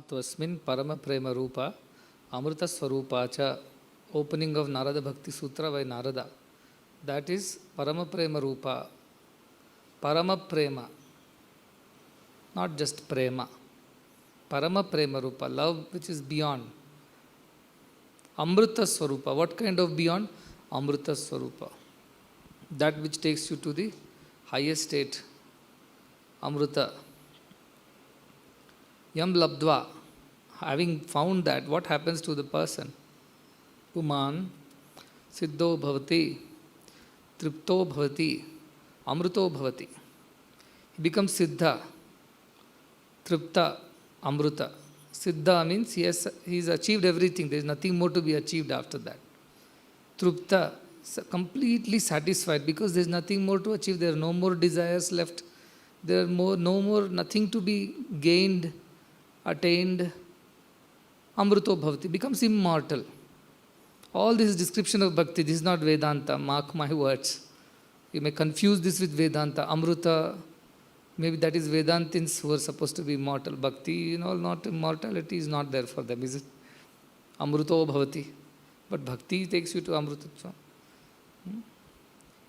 Atvasmin Parama Prema Rupa Amrita Swarupa Cha. Opening of Narada Bhakti Sutra by Narada. That is Parama Prema Rupa. Parama Prema. Not just Prema. Parama Prema Rupa. Love which is beyond. Amrita Swarupa. What kind of beyond? Amrita Swarupa. That which takes you to the highest state. Amrita. Yam Labdva. Having found that, what happens to the person? Puman, Siddho Bhavati, Tripto Bhavati, Amruto Bhavati. He becomes Siddha, Tripta, Amruta. Siddha means he's achieved everything. There is nothing more to be achieved after that. Tripta, completely satisfied because there is nothing more to achieve. There are no more desires left. There are nothing to be gained, attained. Amruto Bhavati becomes immortal. All this is description of bhakti. This is not Vedanta. Mark my words. You may confuse this with Vedanta. Amruta, maybe that is Vedantins who are supposed to be immortal. Bhakti, not immortality is not there for them, is it? Amruto Bhavati. But bhakti takes you to Amrutatva.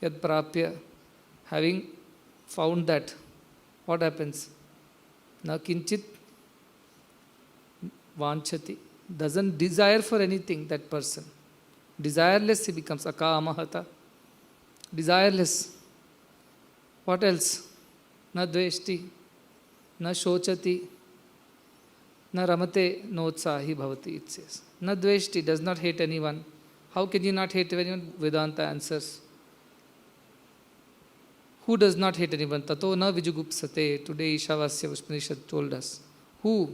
Yad Prapya, having found that, what happens? Na kinchit vanchati. Doesn't desire for anything, that person. Desireless he becomes. Akamahata. Desireless. What else? Na dveshti. Na shochati. Na ramate notsahi bhavati, it says. Na dveshti, does not hate anyone. How can you not hate anyone? Vedanta answers. Who does not hate anyone? Tato na vijugupsate. Today Ishavasya Upanishad told us. Who?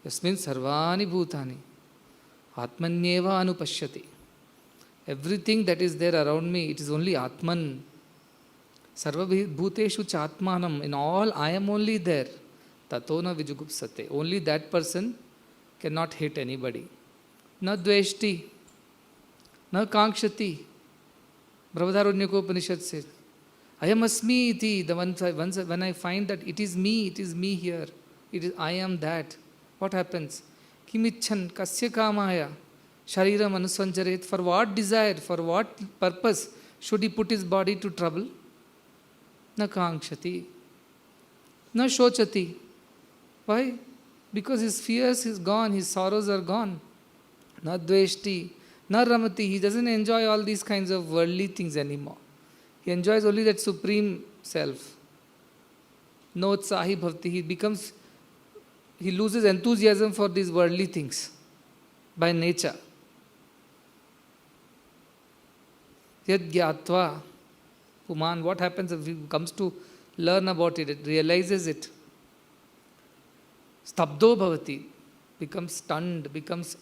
Yasmin sarvani bhutani. Atmanyeva anupashyati. Everything that is there around me, it is only Atman. Sarva bhuteshu chatmanam. In all, I am only there. Tato na vijugupsate. Only that person cannot hate anybody. Na dveshti. Na kankshati. Brahadarunyaka Upanishad says, Ayam asmi iti. When I find that it is me here. I am that. What happens? Kimichan kasya kamaya. Shariram anusanjaret. For what desire, for what purpose should he put his body to trouble? Na kankshati. Na shochati. Why? Because his fears is gone, his sorrows are gone. Na dveshti. Na ramati. He doesn't enjoy all these kinds of worldly things anymore. He enjoys only that supreme self. No utsahi bhavati. He loses enthusiasm for these worldly things by nature. Yad gyatva. Puman, what happens if he comes to learn about it, it realizes it. Stabdo bhavati. Becomes stunned, becomes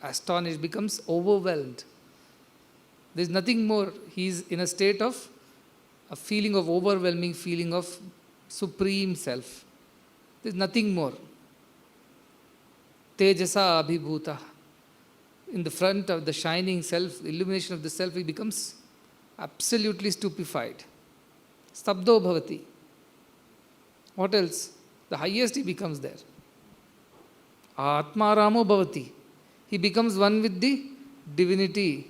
astonished, becomes overwhelmed. There is nothing more. He is in a state of a feeling of overwhelming feeling of supreme self. There is nothing more. Tejasa abhibhuta. In the front of the shining self, illumination of the self, he becomes absolutely stupefied. Stabdo bhavati. What else? The highest he becomes there. Atma ramo bhavati. He becomes one with the divinity.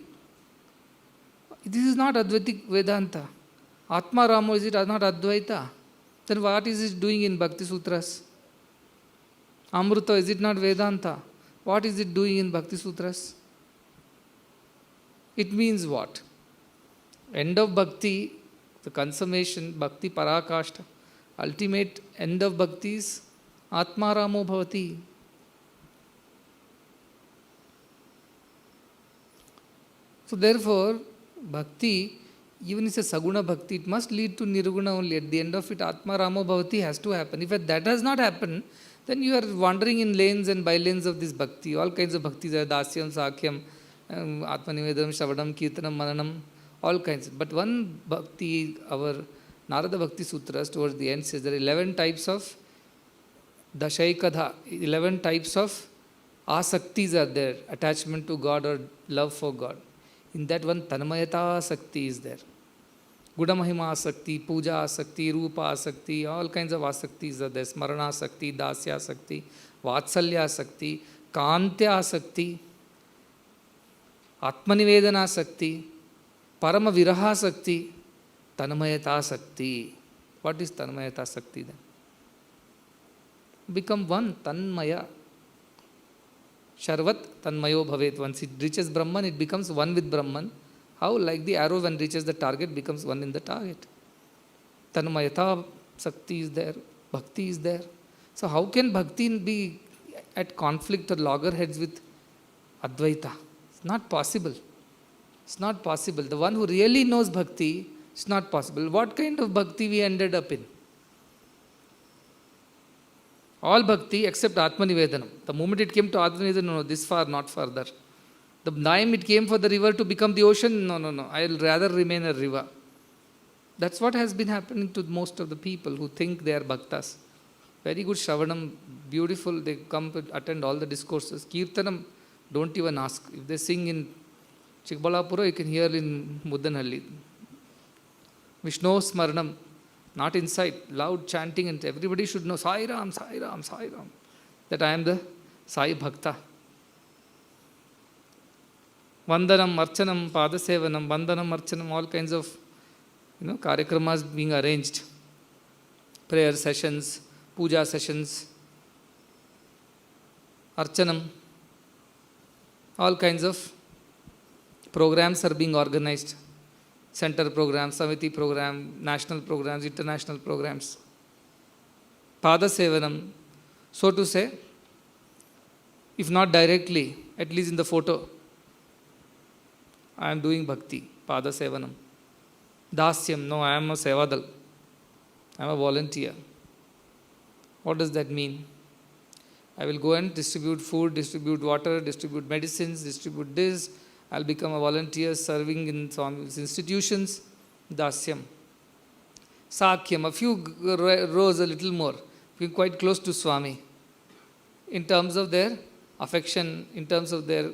This is not Advaitic Vedanta. Atma ramo, is it not Advaita? Then what is it doing in Bhakti Sutras? Amruta, is it not Vedanta? What is it doing in Bhakti Sutras? It means what? End of Bhakti, the consummation, Bhakti Parakashta. Ultimate end of Bhakti is Atma Ramo Bhavati. So therefore, Bhakti, even if it's a Saguna Bhakti, it must lead to Nirguna only. At the end of it, Atma Ramo Bhavati has to happen. If that does not happen, then you are wandering in lanes and by-lanes of this bhakti. All kinds of bhaktis are dasyam, sakyam, atmanivedam, shavadam, kirtanam, mananam, all kinds. But one bhakti, our Narada Bhakti Sutras towards the end says there are 11 types of dashaikadha, 11 types of asaktis are there, attachment to God or love for God. In that one, tanmayata sakti is there. Guda Mahima Asakti, Puja Asakti, Rupa Asakti, all kinds of Asaktis are there. Smarana Asakti, Dasya Asakti, Vatsalya Asakti, Kantya Asakti, Atmanivedana Asakti, Parama Viraha Asakti, Tanmayata Asakti. What is Tanmayata Asakti then? Become one, Tanmaya. Sharvat Tanmayo Bhavet. Once it reaches Brahman, it becomes one with Brahman. How? Like the arrow when reaches the target becomes one in the target. Tanmayata Sakti is there, Bhakti is there. So how can Bhakti be at conflict or loggerheads with Advaita? It's not possible. It's not possible. The one who really knows Bhakti, it's not possible. What kind of Bhakti we ended up in? All Bhakti except Atmanivedanam. The moment it came to Atmanivedanam, no, this far, not further. The time it came for the river to become the ocean, no, I'll rather remain a river. That's what has been happening to most of the people who think they are bhaktas. Very good Shravanam, beautiful, they come to attend all the discourses. Kirtanam, don't even ask. If they sing in Chikbalapura, you can hear in Muddanhalli. Vishnu Smaranam, not inside, loud chanting, and everybody should know Sai Ram, Sai Ram, Sai Ram, that I am the Sai Bhakta. Vandanam, Archanam, Padasevanam, Vandanam, Archanam, all kinds of karyakramas being arranged. Prayer sessions, puja sessions, Archanam, all kinds of programs are being organized. Center programs, Samiti program, national programs, international programs. Padasevanam, so to say, if not directly, at least in the photo, I am doing bhakti, Pada Sevanam. Dasyam, no, I am a Sevadal. I am a volunteer. What does that mean? I will go and distribute food, distribute water, distribute medicines, distribute this. I will become a volunteer serving in some institutions. Dasyam. Sakyam, a few rows, a little more. Being quite close to Swami. In terms of their affection, in terms of their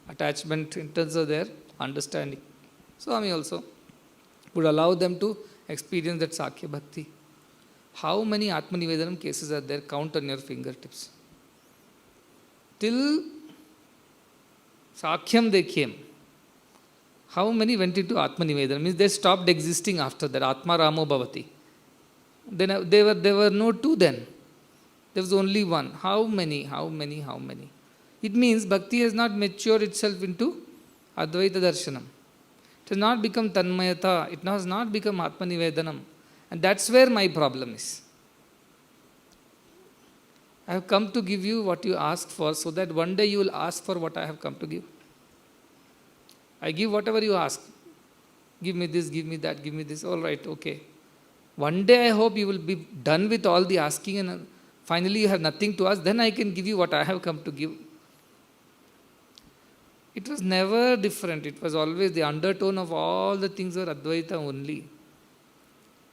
attachment, in terms of their understanding. Swami also would allow them to experience that Sakya Bhakti. How many Atmanivedanam cases are there? Count on your fingertips. Till Sakyam they came. How many went into Atmanivedanam? Means they stopped existing after that. Atma Ramo Bhavati. Then there were no two then. There was only one. How many? It means Bhakti has not matured itself into Advaita Darshanam. It has not become Tanmayata. It has not become Atmanivedanam. And that's where my problem is. I have come to give you what you ask for so that one day you will ask for what I have come to give. I give whatever you ask. Give me this, give me that, give me this. All right, okay. One day I hope you will be done with all the asking and finally you have nothing to ask. Then I can give you what I have come to give. It was never different. It was always the undertone of all the things were Advaita only.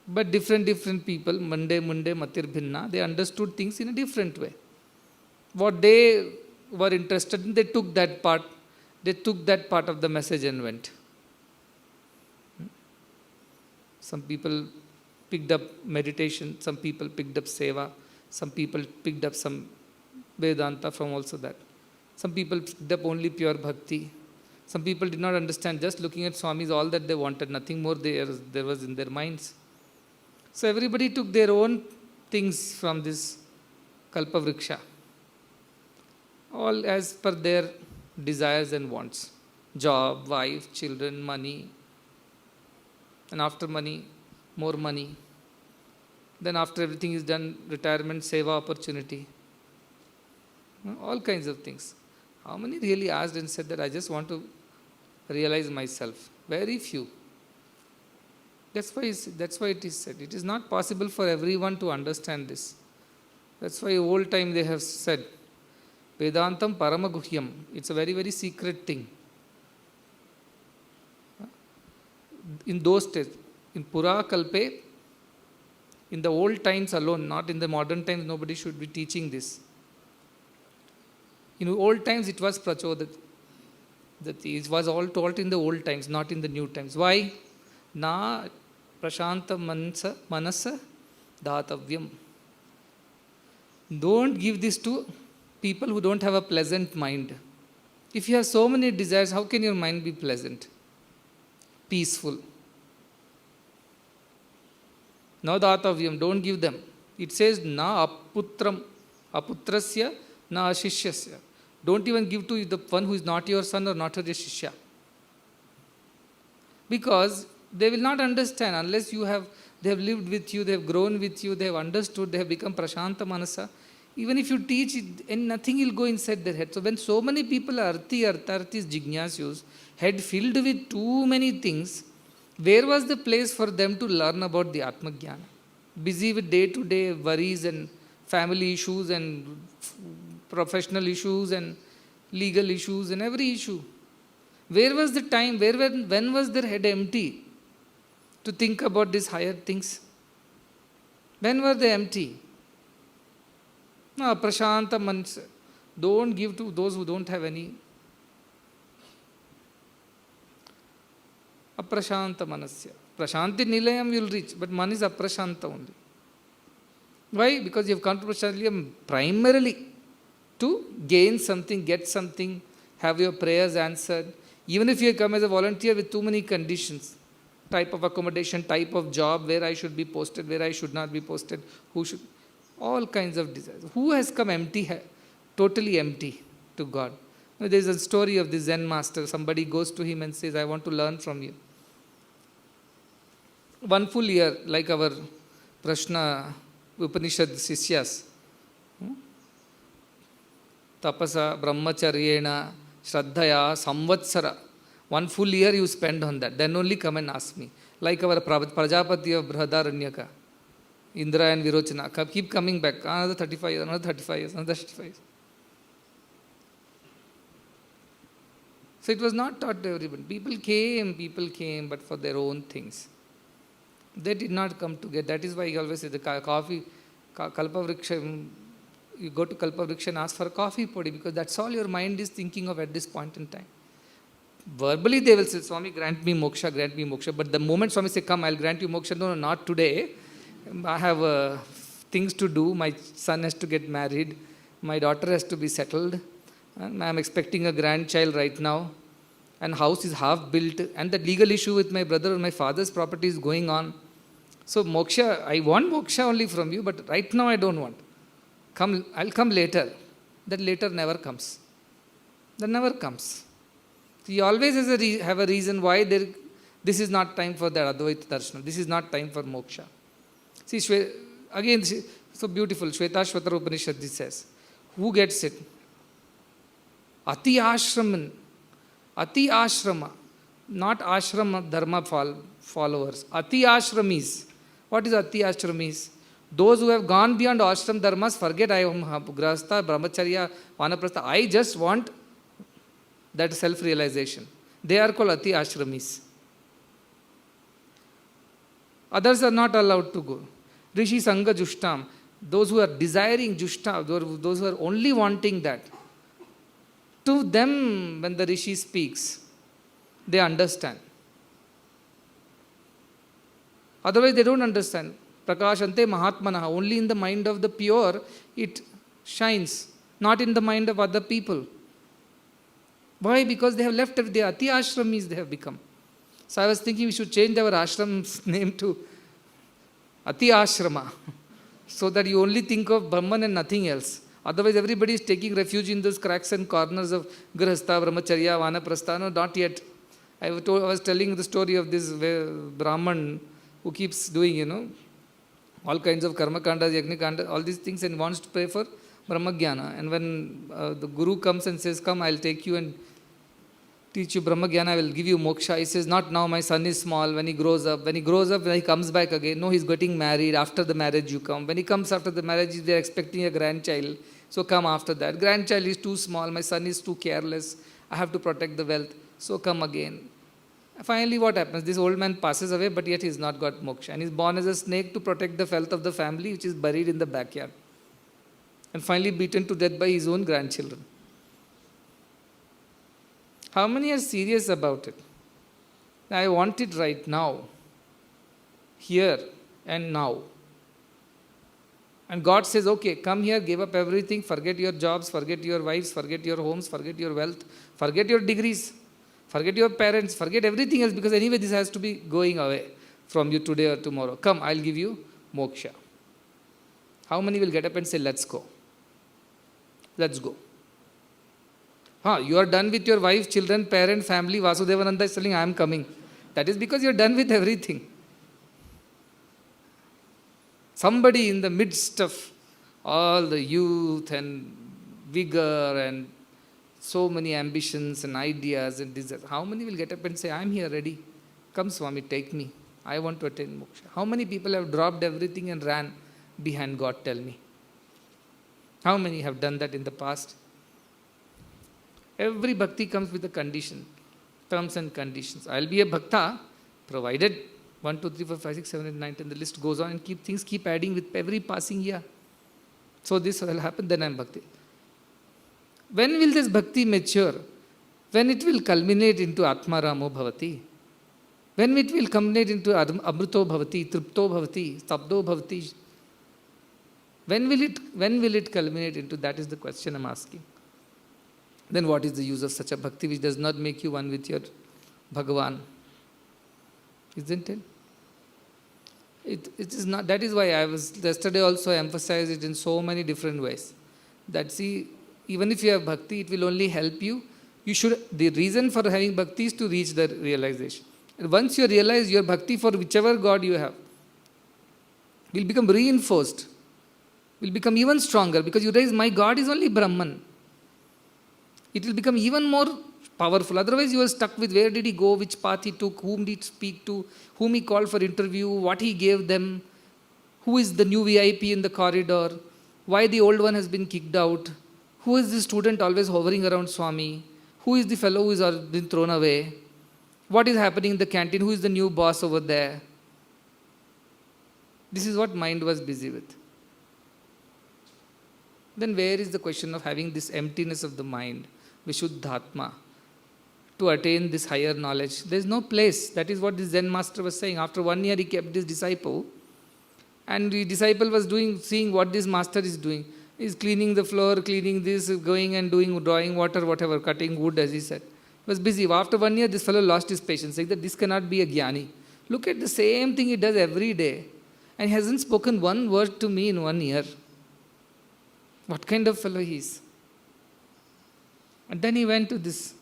But different people, Mande, Matir, Bhinna, they understood things in a different way. What they were interested in, they took that part. They took that part of the message and went. Some people picked up meditation, some people picked up seva, some people picked up some Vedanta from also that. Some people picked up only pure bhakti. Some people did not understand, just looking at Swami is all that they wanted, nothing more there was in their minds. So everybody took their own things from this Kalpa Vriksha, all as per their desires and wants. Job, wife, children, money, and after money, more money. Then after everything is done, retirement, seva opportunity. All kinds of things. How many really asked and said that I just want to realize myself? Very few. That's why it is said. It is not possible for everyone to understand this. That's why old time they have said, Vedantam Paramaguhyam. It's a very, very secret thing. In those days, in Pura Kalpe, in the old times alone, not in the modern times, nobody should be teaching this. In old times, it was prachodat. It was all taught in the old times, not in the new times. Why? Na prashanta manasa datavyam. Don't give this to people who don't have a pleasant mind. If you have so many desires, how can your mind be pleasant, peaceful? No datavyam, don't give them. It says, na aputram, aputrasya, na ashishyasya. Don't even give to the one who is not your son or not your shishya. Because they will not understand unless they have lived with you, they have grown with you, they have understood, they have become prashanta manasa. Even if you teach it, and nothing will go inside their head. So when so many people are arthis, jignasyus, head filled with too many things, where was the place for them to learn about the Atma Jnana? Busy with day-to-day worries and family issues and professional issues and legal issues and every issue. Where was the time, when was their head empty to think about these higher things? When were they empty? No, prashanta manasa. Don't give to those who don't have any. Aprashanta manasya. Prashanti nilayam you will reach, but man is aprashanta only. Why? Because you have come to prashanti primarily to gain something, get something, have your prayers answered. Even if you come as a volunteer with too many conditions, type of accommodation, type of job, where I should be posted, where I should not be posted, who should, all kinds of desires. Who has come empty, totally empty to God? There is a story of the Zen master. Somebody goes to him and says, I want to learn from you. 1 full year, like our Prashna Upanishad Sishyas. Tapasa, Brahmacharyena, Shraddhaya, Samvatsara. 1 full year you spend on that. Then only come and ask me. Like our Prajapati of Brihadaranyaka, Indra and Virochana. Keep coming back. Another 35 years, another 35 years, another 35 years. So it was not taught to everybody. People came, but for their own things. They did not come together. That is why I always say the coffee, Kalpavriksha, you go to Kalpavriksha and ask for a coffee podi, because that's all your mind is thinking of at this point in time. Verbally they will say, Swami, grant me moksha. But the moment Swami say, come, I'll grant you moksha. No, not today. I have things to do. My son has to get married. My daughter has to be settled. And I am expecting a grandchild right now. And house is half built. And the legal issue with my brother and my father's property is going on. So moksha, I want moksha only from you, but right now I don't want. I'll come later. That later never comes. That never comes. He always has have a reason why this is not time for that Advaita Darshana. This is not time for moksha. See, again, so beautiful. Shvetashvatara Upanishad says, who gets it? Ati ashrama, not ashrama dharma followers. Ati ashramis. What is ati ashramis? Those who have gone beyond ashram dharmas, forget I am grahastha, brahmacharya, vanaprastha. I just want that self-realization. They are called ati ashramis. Others are not allowed to go. Rishi Sangha Jushtam. Those who are desiring Jushta, those who are only wanting that. To them, when the Rishi speaks, they understand. Otherwise, they don't understand. Prakashante Mahatmanaha. Only in the mind of the pure, it shines. Not in the mind of other people. Why? Because they have left the Ati Ashramis they have become. So I was thinking we should change our ashram's name to Ati Ashrama. So that you only think of Brahman and nothing else. Otherwise, everybody is taking refuge in those cracks and corners of Grihastha, Brahmacharya, Vanaprastha. No, not yet. I was telling the story of this Brahman who keeps doing, all kinds of karma kandas, yagni kandas, all these things, and wants to pray for Brahmagyana. And when the Guru comes and says, come, I'll take you and teach you Brahmagyana, I will give you moksha. He says, not now, my son is small. When he grows up, when he comes back again. No, he's getting married. After the marriage, you come. When he comes after the marriage, they're expecting a grandchild. So come after that. Grandchild is too small. My son is too careless. I have to protect the wealth. So come again. Finally, what happens? This old man passes away, but yet he's not got moksha. And he's born as a snake to protect the wealth of the family, which is buried in the backyard. And finally beaten to death by his own grandchildren. How many are serious about it? I want it right now. here and now. And God says, okay, come here, give up everything, forget your jobs, forget your wives, forget your homes, forget your wealth, forget your degrees, forget your parents, forget everything else, because anyway this has to be going away from you today or tomorrow. Come, I'll give you moksha. How many will get up and say, let's go? Let's go. You are done with your wife, children, parent, family. Vasudevananda is telling, I am coming. That is because you are done with everything. Somebody in the midst of all the youth and vigor and so many ambitions and ideas and desires, how many will get up and say, I am here ready. Come Swami, take me. I want to attain moksha. How many people have dropped everything and ran behind God, tell me? How many have done that in the past? Every bhakti comes with a condition, terms and conditions. I'll be a bhakta, provided 1, 2, 3, 4, 5, 6, 7, 8, 9, 10, the list goes on, and keep adding with every passing year. So this will happen, then I'm bhakti. When will this bhakti mature? When it will culminate into Atmaramo Bhavati. When it will culminate into Amruto Bhavati, Tripto Bhavati, Stabdo Bhavati. When will it culminate into? That is the question I'm asking. Then what is the use of such a bhakti which does not make you one with your Bhagavan? Isn't it? It is not. That is why I was yesterday also emphasized it in so many different ways. That see, even if you have bhakti, it will only help you. The reason for having bhakti is to reach the realization. And once you realize your bhakti for whichever God you have will become reinforced, will become even stronger, because you realize my God is only Brahman. It will become even more powerful. Otherwise you are stuck with where did he go, which path he took, whom did he speak to, whom he called for interview, what he gave them, who is the new VIP in the corridor, why the old one has been kicked out, who is the student always hovering around Swami, who is the fellow who has been thrown away, what is happening in the canteen, who is the new boss over there. This is what mind was busy with. Then where is the question of having this emptiness of the mind, Vishuddhatma, to attain this higher knowledge? There is no place. That is what the Zen master was saying. After 1 year he kept this disciple, and the disciple was seeing what this master is doing. He is cleaning the floor, cleaning this, going and doing, drawing water, whatever, cutting wood, as he said. He was busy. After 1 year, this fellow lost his patience, saying that this cannot be a jnani. Look at the same thing he does every day, and he hasn't spoken one word to me in 1 year. What kind of fellow he is? And then he went to this.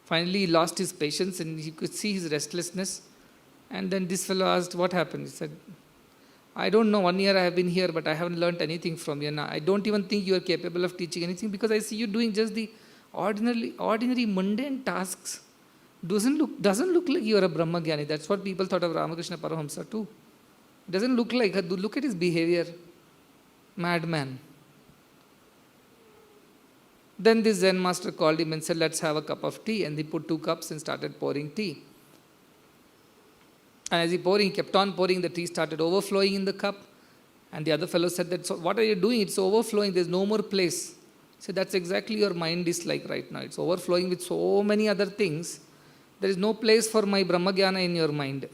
Finally, he lost his patience and he could see his restlessness. And then this fellow asked, what happened? He said, I don't know, 1 year I have been here, but I haven't learnt anything from you. Now, I don't even think you are capable of teaching anything, because I see you doing just the ordinary mundane tasks. Doesn't look like you are a Brahmagyani. That's what people thought of Ramakrishna Paramahamsa too. Doesn't look like, look at his behavior. Madman. Then this Zen master called him and said, let's have a cup of tea. And he put 2 cups and started pouring tea. And as he kept on pouring, the tea started overflowing in the cup. And the other fellow said, so what are you doing? It's overflowing. There's no more place. He said, that's exactly your mind is like right now. It's overflowing with so many other things. There is no place for my Brahmagyana in your mind.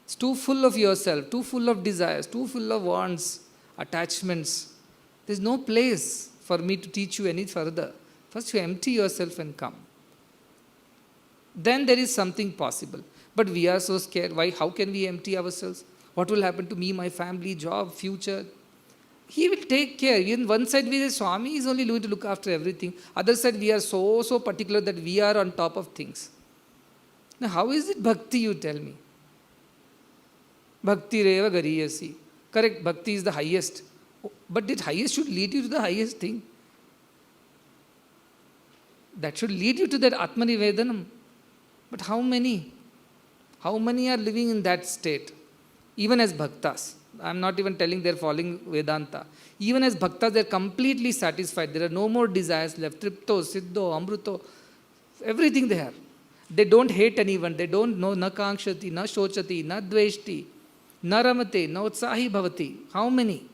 It's too full of yourself, too full of desires, too full of wants, attachments. There's no place for me to teach you any further. First you empty yourself and come. Then there is something possible. But we are so scared. Why? How can we empty ourselves? What will happen to me, my family, job, future? He will take care. In one side we say Swami is only going to look after everything. Other side we are so particular that we are on top of things. Now how is it bhakti, you tell me? Bhakti reva gariyasi. Correct, bhakti is the highest. But that highest should lead you to the highest thing. That should lead you to that Atmanivedanam. But how many? How many are living in that state? Even as bhaktas. I am not even telling they are following Vedanta. Even as bhaktas, they are completely satisfied. There are no more desires left. Tripto, Siddho, Amruto, everything they have. They don't hate anyone. They don't know na kankshati, na shochati, na dveshti, na ramate, na utsahi bhavati. How many?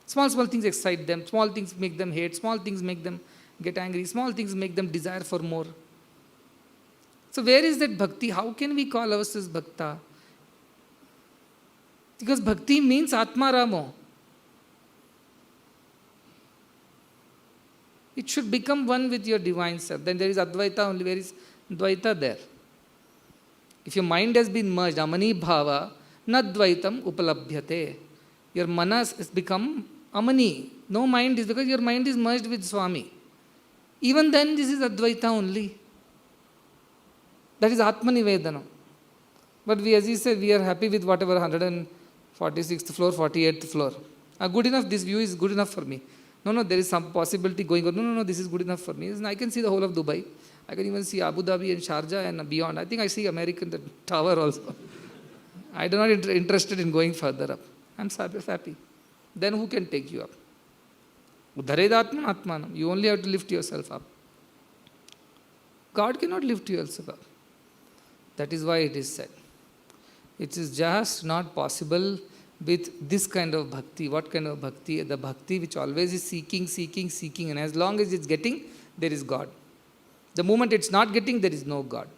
Small things excite them. Small things make them hate. Small things make them get angry. Small things make them desire for more. So where is that bhakti? How can we call ourselves bhakta? Because bhakti means Atmaramo. It should become one with your divine self. Then there is Advaita only. Where is Dvaita there? If your mind has been merged, Amani Bhava, Nadvaitam Upalabhyate. Your manas has become Amani. No mind is, because your mind is merged with Swami. Even then, this is Advaita only. That is Atmanivedanam. But we, as you said, we are happy with whatever 146th floor, 48th floor. Good enough, this view is good enough for me. No, there is some possibility going on. No, this is good enough for me. I can see the whole of Dubai. I can even see Abu Dhabi and Sharjah and beyond. I think I see American the tower also. I am not interested in going further up. I am happy. Then who can take you up? Udharedatman atmanam. You only have to lift yourself up. God cannot lift yourself up. That is why it is said. It is just not possible with this kind of bhakti. What kind of bhakti? The bhakti which always is seeking. And as long as it's getting, there is God. The moment it's not getting, there is no God.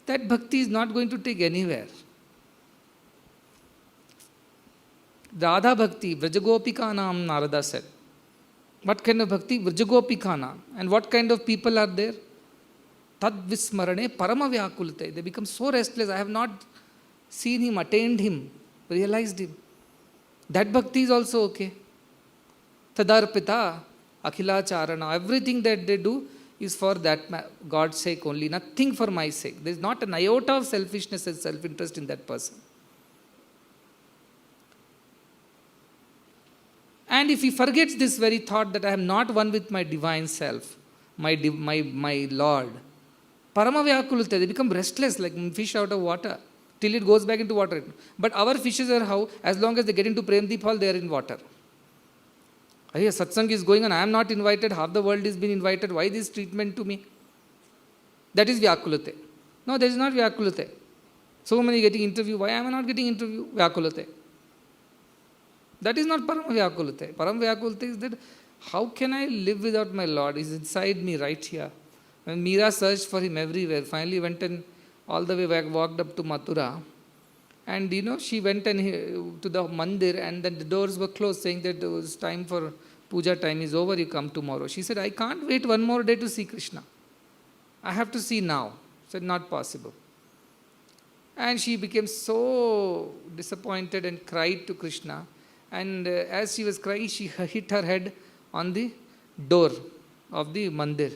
That bhakti is not going to take anywhere. Radha Bhakti, Vrajagopikanam, Narada said. What kind of bhakti? Vrajagopikanam. And what kind of people are there? Tad vismarane parama vyakulte. They become so restless. I have not seen him, attained him, realized him. That bhakti is also okay. Tadarpita, akhilacharana. Everything that they do is for that God's sake only. Nothing for my sake. There is not an iota of selfishness and self-interest in that person. And if he forgets this very thought that I am not one with my divine self, my Lord, paramavyakulate, they become restless like fish out of water till it goes back into water. But our fishes are how? As long as they get into Premdeep Hall, they are in water. Satsang is going on, I am not invited, half the world is being invited, why this treatment to me? That is vyakulate. No, that is not vyakulate. So many getting interview, why am I not getting interview? Vyakulate. That is not Param Vyakulate. Param Vyakulate is that how can I live without my Lord? He's inside me right here. When Meera searched for him everywhere, finally went and all the way back, walked up to Mathura. And she went and to the mandir and then the doors were closed saying that it was time for puja time is over, you come tomorrow. She said, I can't wait one more day to see Krishna. I have to see now. Said, not possible. And she became so disappointed and cried to Krishna. And as she was crying, she hit her head on the door of the mandir.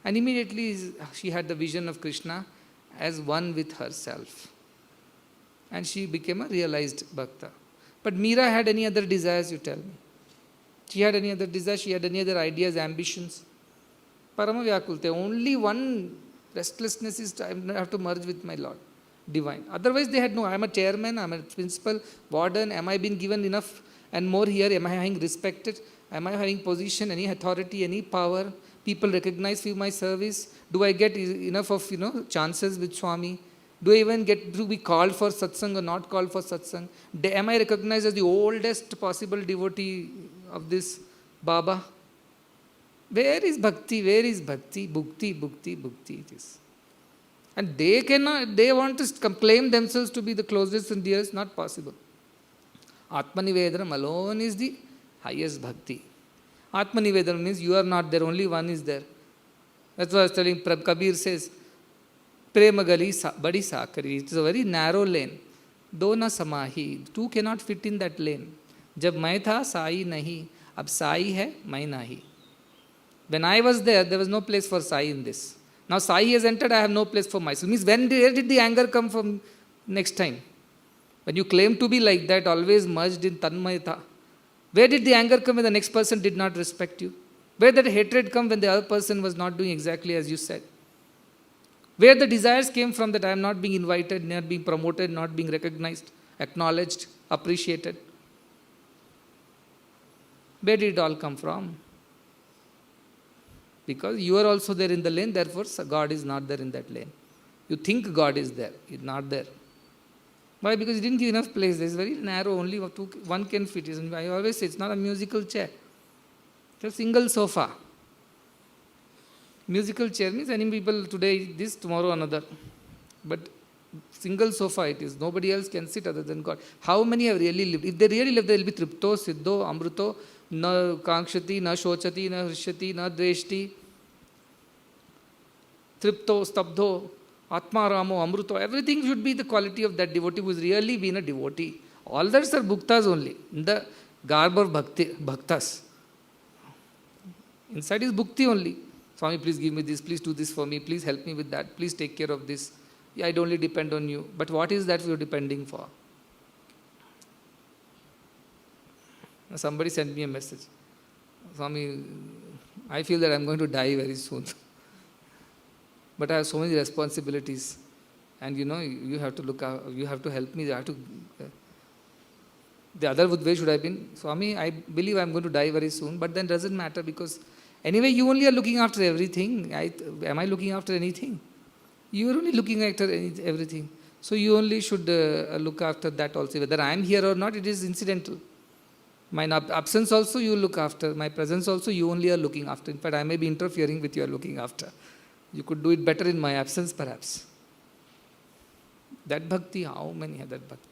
And immediately she had the vision of Krishna as one with herself. And she became a realized bhakta. But Meera had any other desires, you tell me? She had any other desires? She had any other ideas, ambitions? Paramavyakulte, only one restlessness is I have to merge with my Lord, divine. Otherwise they had no, I am a chairman, I am a principal, warden, am I being given enough and more here? Am I having respected? Am I having position, any authority, any power? People recognize my service? Do I get enough of chances with Swami? Do I even get to be called for satsang or not called for satsang? Am I recognized as the oldest possible devotee of this Baba? Where is bhakti? Where is bhakti? Bhukti, bhukti, bhukti it is. And they want to claim themselves to be the closest and dearest, not possible. Atmanivedanam alone is the highest bhakti. Atmanivedanam means you are not there, only one is there. That's what I was telling, Kabir says, Prema gali badi sakari. It is a very narrow lane. Do na samahi. Two cannot fit in that lane. Jab main tha, sai nahi. Ab sai hai, main nahi. When I was there was no place for sai in this. Now sai has entered, I have no place for myself. Means where did the anger come from next time? When you claim to be like that, always merged in tanmayata. Where did the anger come when the next person did not respect you? Where did hatred come when the other person was not doing exactly as you said? Where the desires came from that I am not being invited, not being promoted, not being recognized, acknowledged, appreciated? Where did it all come from? Because you are also there in the lane, therefore God is not there in that lane. You think God is there, He is not there. Why? Because He didn't give enough place. It's very narrow, only one can fit. I always say it's not a musical chair. It's a single sofa. Musical chair means any people today this, tomorrow another. But Single sofa it is. Nobody else can sit other than God. How many have really lived? If they really live, they will be tripto, siddho, amruto, na kankshati, na shochati, na hrishyati, na dveshti, tripto, stabdho, atma ramo, amruto. Everything should be the quality of that devotee who has really been a devotee. All others are bhuktas only. In the garb of bhaktas. Inside is bhukti only. Swami, please give me this, please do this for me, please help me with that, please take care of this. Yeah, I only depend on you. But what is that we are depending for? Somebody sent me a message. Swami, I feel that I am going to die very soon. But I have so many responsibilities. And you have to look out, you have to help me. I have to. The other way should have been, Swami, I believe I am going to die very soon, but then doesn't matter because anyway you only are looking after everything. Am I looking after anything? You are only looking after everything. So you only should look after that also. Whether I am here or not, it is incidental. My absence also you look after. My presence also you only are looking after. In fact, I may be interfering with your looking after. You could do it better in my absence perhaps. That bhakti, how many have that bhakti?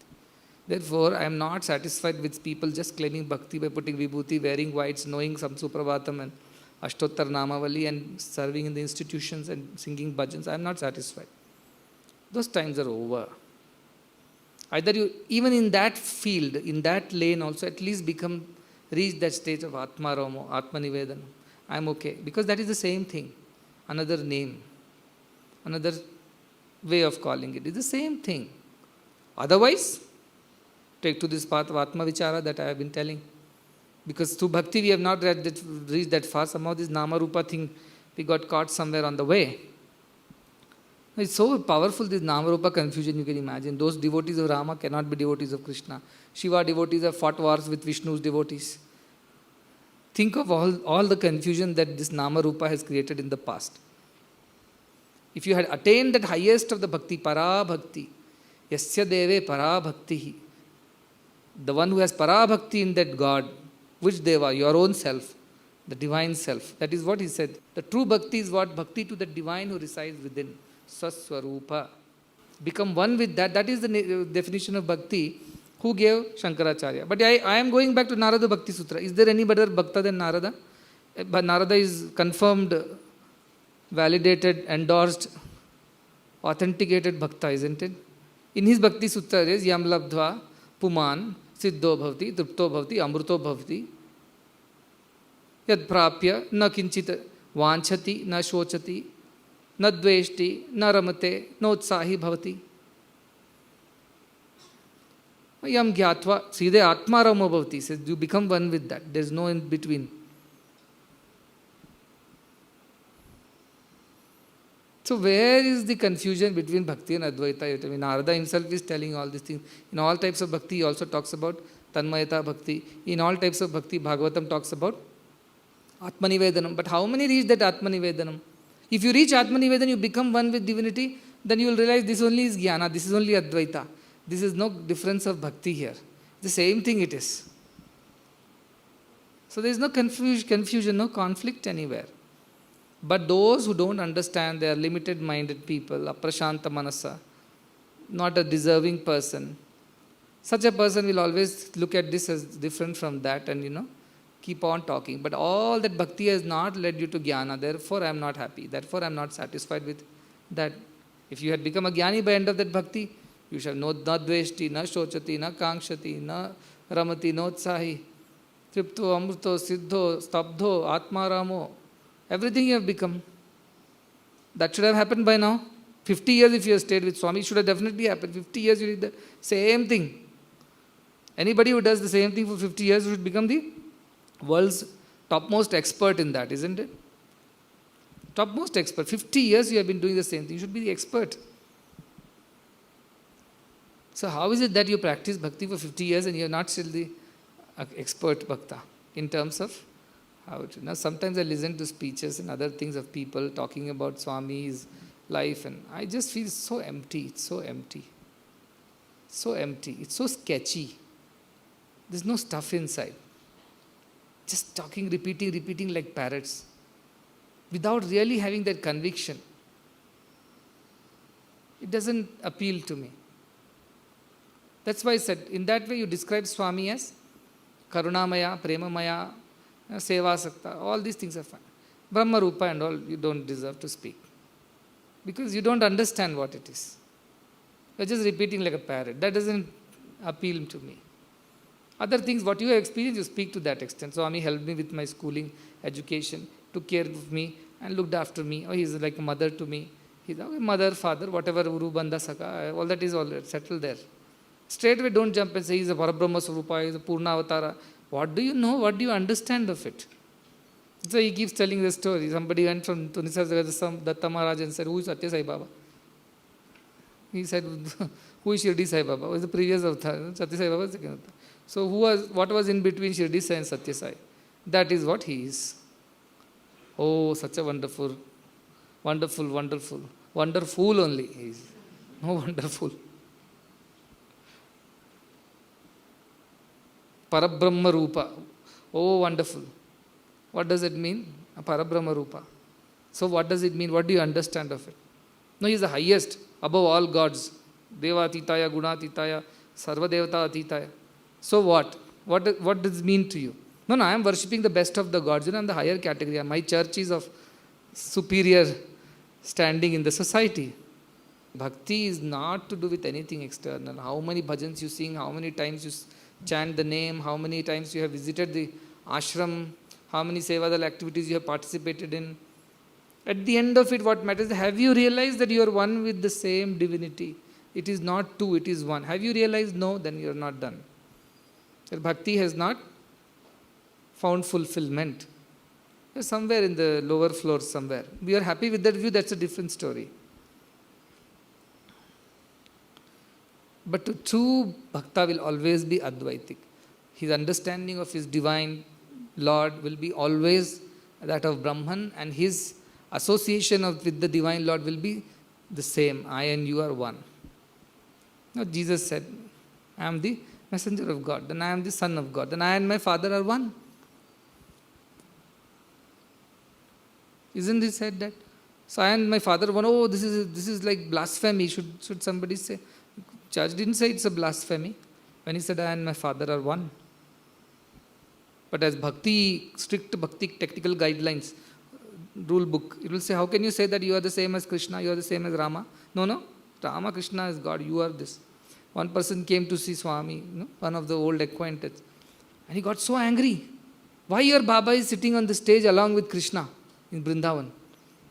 Therefore, I am not satisfied with people just claiming bhakti by putting vibhuti, wearing whites, knowing some suprabhatam and Ashtottar Namavali and serving in the institutions and singing bhajans. I am not satisfied. Those times are over. Either you, even in that field, in that lane also, at least reach that stage of Atma Ramo, Atma Nivedanam. I am okay. Because that is the same thing. Another name. Another way of calling it. It's the same thing. Otherwise, take to this path of Atma Vichara that I have been telling. Because through bhakti we have not reached that far. Somehow this Nama Rupa thing, we got caught somewhere on the way. It's so powerful, this Nama Rupa confusion you can imagine. Those devotees of Rama cannot be devotees of Krishna. Shiva devotees have fought wars with Vishnu's devotees. Think of all the confusion that this Nama Rupa has created in the past. If you had attained that highest of the bhakti, para bhakti, yasya deve para bhakti, the one who has para bhakti in that God, which deva? Your own self, the divine self. That is what he said. The true bhakti is what? Bhakti to the divine who resides within. Swaswarupa. Become one with that. That is the definition of bhakti. Who gave? Shankaracharya. But I am going back to Narada Bhakti Sutra. Is there any better bhakta than Narada? But Narada is confirmed, validated, endorsed, authenticated bhakta, isn't it? In his Bhakti Sutra there is Yam Labdhva Puman Siddho Bhavati, Trupto Bhavati, Amruto Bhavati. Yad Prapya Na Kinchit Vanchati Na Shochati Na Dveshti Na Ramate Na Utsahi Bhavati. Yam Gyatva Side Atma Ramo Bhavati says you become one with that. There is no in between. So where is the confusion between bhakti and advaita? I mean, Narada himself is telling all these things. In all types of bhakti, he also talks about tanmayata bhakti. In all types of bhakti, Bhagavatam talks about Atmanivedanam. But how many reach that Atmanivedanam? If you reach Atmanivedanam, you become one with divinity, then you will realize this only is jnana, this is only advaita. This is no difference of bhakti here. The same thing it is. So there is no confusion, no conflict anywhere. But those who don't understand, they are limited-minded people, aprashanta manasa, not a deserving person. Such a person will always look at this as different from that and, keep on talking. But all that bhakti has not led you to jnana, therefore I am not happy, therefore I am not satisfied with that. If you had become a jnani by end of that bhakti, you shall know na dveshti, na shochati, na kankshati, na ramati, na utsahi, tripto, amruto, siddho, stabdho, atma ramo. Everything you have become. That should have happened by now. 50 years if you have stayed with Swami, it should have definitely happened. 50 years you did the same thing. Anybody who does the same thing for 50 years should become the world's topmost expert in that, isn't it? Topmost expert. 50 years you have been doing the same thing. You should be the expert. So how is it that you practice bhakti for 50 years and you are not still the expert bhakta in terms of how to, now sometimes I listen to speeches and other things of people talking about Swami's life and I just feel so empty. It's so empty. So empty. It's so sketchy. There's no stuff inside. Just talking, repeating like parrots without really having that conviction. It doesn't appeal to me. That's why I said, in that way you describe Swami as Karunamaya, Premamaya, Sevasakta, all these things are fine. Brahma Rupa and all, you don't deserve to speak. Because you don't understand what it is. You're just repeating like a parrot. That doesn't appeal to me. Other things, what you have experienced, you speak to that extent. Swami helped me with my schooling, education, took care of me and looked after me. Oh, he's like a mother to me. He's a mother, father, whatever, Uru, Bandha, Saka, all that is all settled there. Straight away don't jump and say he's a Parabrahma Swarupa, he's a Purna Avatara. What do you know? What do you understand of it? So he keeps telling the story. Somebody went from Tunisa Datta Maharaj and said, who is Sathya Sai Baba? He said, who is Shirdi Sai Baba? Was the previous avatar. Sathya Sai Baba was the second avatar. So what was in between Shirdi Sai and Sathya Sai? That is what he is. Oh, such a wonderful only he is. No wonderful. Parabrahma Rupa. Oh, wonderful. What does it mean? A Parabrahma Rupa. So what does it mean? What do you understand of it? No, he is the highest, above all gods. Deva Atitaya, Guna Atitaya, Sarva Devata Atitaya. So what? What does it mean to you? No, I am worshipping the best of the gods. I am the higher category. My church is of superior standing in the society. Bhakti is not to do with anything external. How many bhajans you sing, how many times you chant the name, how many times you have visited the ashram, how many sevadal activities you have participated in. At the end of it, what matters is, have you realized that you are one with the same divinity? It is not two, it is one. Have you realized? No, then you are not done. That bhakti has not found fulfillment. Somewhere in the lower floors somewhere. We are happy with that view, that's a different story. But to true bhakta will always be Advaitik. His understanding of his divine Lord will be always that of Brahman, and his association with the divine Lord will be the same. I and you are one. Now Jesus said, I am the messenger of God, then I am the son of God, then I and my Father are one. Isn't he said that? So I and my Father are one. Oh, this is like blasphemy, should somebody say. Church didn't say it's a blasphemy when he said I and my Father are one. But as strict bhakti technical guidelines, rule book, it will say, how can you say that you are the same as Krishna, you are the same as Rama? No. Rama, Krishna is God, you are this. One person came to see Swami, one of the old acquaintance, and he got so angry. Why your Baba is sitting on the stage along with Krishna in Vrindavan?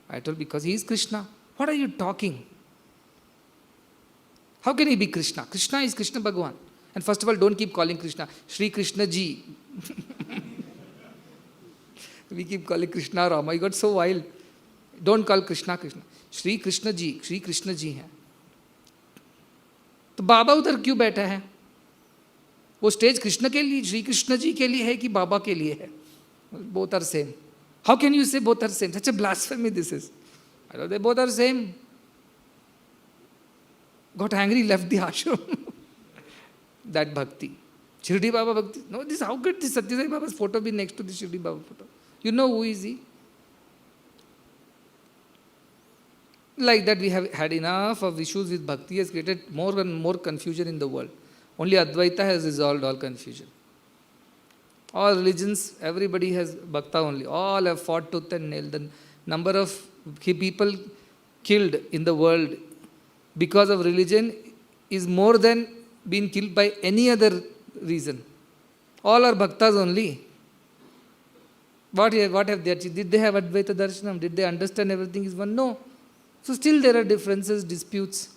I told, because he is Krishna. What are you talking? How can he be Krishna? Krishna is Krishna Bhagavan. And first of all, don't keep calling Krishna Shri Krishna Ji. We keep calling Krishna Rama. He got so wild. Don't call Krishna Krishna. Shri Krishna Ji hai. तो बाबा उधर क्यों बैठा है? वो stage Krishna के लिए, श्री कृष्ण जी के लिए है कि बाबा के लिए है? Both are same. How can you say both are same? Such a blasphemy this is. I know they both are same. Got angry, left the ashram. That bhakti. Shirdi Baba bhakti. No, how could this Sathya Sai Baba's photo be next to the Shirdi Baba photo? You know who is he? Like that, we have had enough of issues with bhakti, has created more and more confusion in the world. Only Advaita has resolved all confusion. All religions, everybody has bhakta only. All have fought tooth and nail. The number of people killed in the world because of religion is more than being killed by any other reason. All are bhaktas only. What have they achieved? Did they have Advaita Darshanam? Did they understand everything is one? No. So still there are differences, disputes.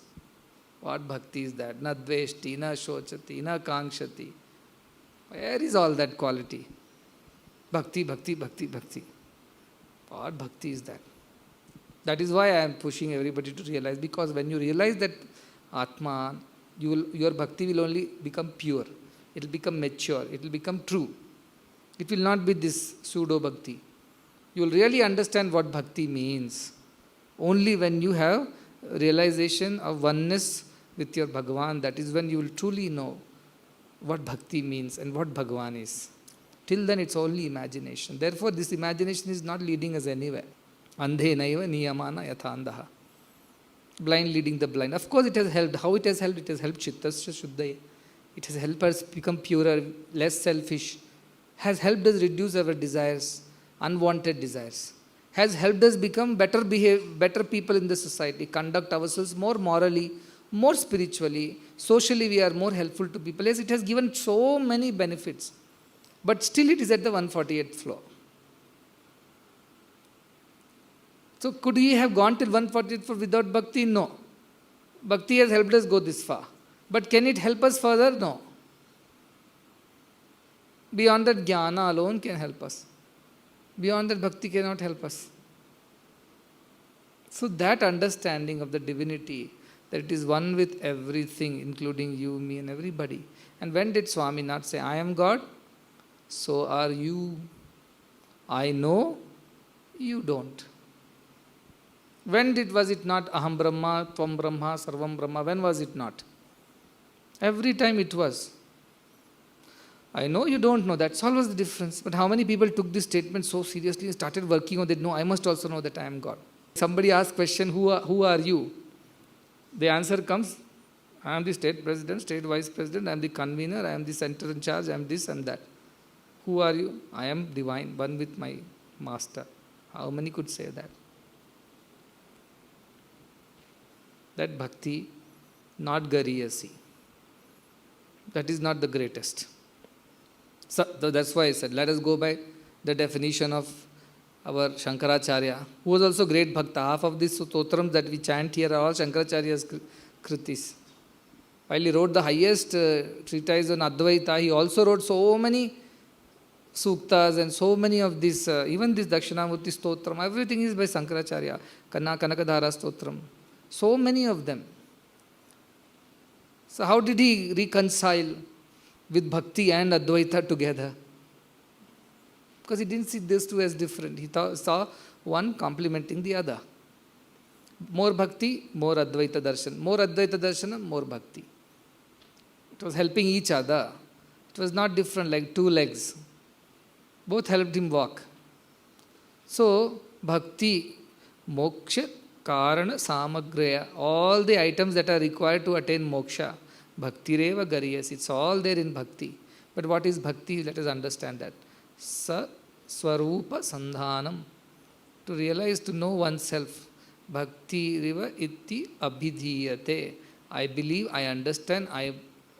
What bhakti is that? Na dveshti, na shochati, na kankshati. Where is all that quality? Bhakti. What bhakti is that? That is why I am pushing everybody to realize, because when you realize that Atma, your bhakti will only become pure. It will become mature. It will become true. It will not be this pseudo bhakti. You will really understand what bhakti means only when you have realization of oneness with your Bhagavan. That is when you will truly know what bhakti means and what Bhagavan is. Till then it's only imagination. Therefore this imagination is not leading us anywhere. Andhe naiva niyamana yathandaha. Blind leading the blind. Of course it has helped. How it has helped? It has helped Chittasya Shuddhaya. It has helped us become purer, less selfish. Has helped us reduce our desires, unwanted desires. Has helped us become better people in the society, conduct ourselves more morally, more spiritually, socially we are more helpful to people. Yes, it has given so many benefits. But still it is at the 148th floor. So could we have gone till 148th floor without bhakti? No. Bhakti has helped us go this far. But can it help us further? No. Beyond that, jnana alone can help us. Beyond that, bhakti cannot help us. So that understanding of the divinity, that it is one with everything, including you, me and everybody. And when did Swami not say, I am God, so are you. I know, you don't. When was it not Aham Brahma, Tvam Brahma, Sarvam Brahma? When was it not? Every time it was. I know, you don't know. That's all was the difference. But how many people took this statement so seriously and started working on it? No, I must also know that I am God. Somebody asks question, who are you? The answer comes, I am the state president, state vice president, I am the convener, I am the center in charge, I am this and that. Who are you? I am divine, one with my master. How many could say that? That bhakti, not gariyasi. That is not the greatest. So that's why I said, let us go by the definition of our Shankaracharya, who was also great bhakta. Half of these stotrams that we chant here are all Shankaracharya's kritis. While he wrote the highest treatise on Advaita, he also wrote so many suktas and so many of these, even this Dakshinamurti stotram, everything is by Shankaracharya, Kanakadhara stotram. So many of them. So how did he reconcile with bhakti and Advaita together? Because he didn't see these two as different. He saw one complementing the other. More bhakti, more Advaita darshan. More Advaita darshan, more bhakti. It was helping each other. It was not different like two legs. Both helped him walk. So, bhakti, moksha, karana, samagraya, all the items that are required to attain moksha, bhakti reva gariyas, it's all there in bhakti. But what is bhakti? Let us understand that. Sa swarupa sandhanam, to realize, to know oneself. Bhakti riva iti abhidhiyate. I believe, I understand, I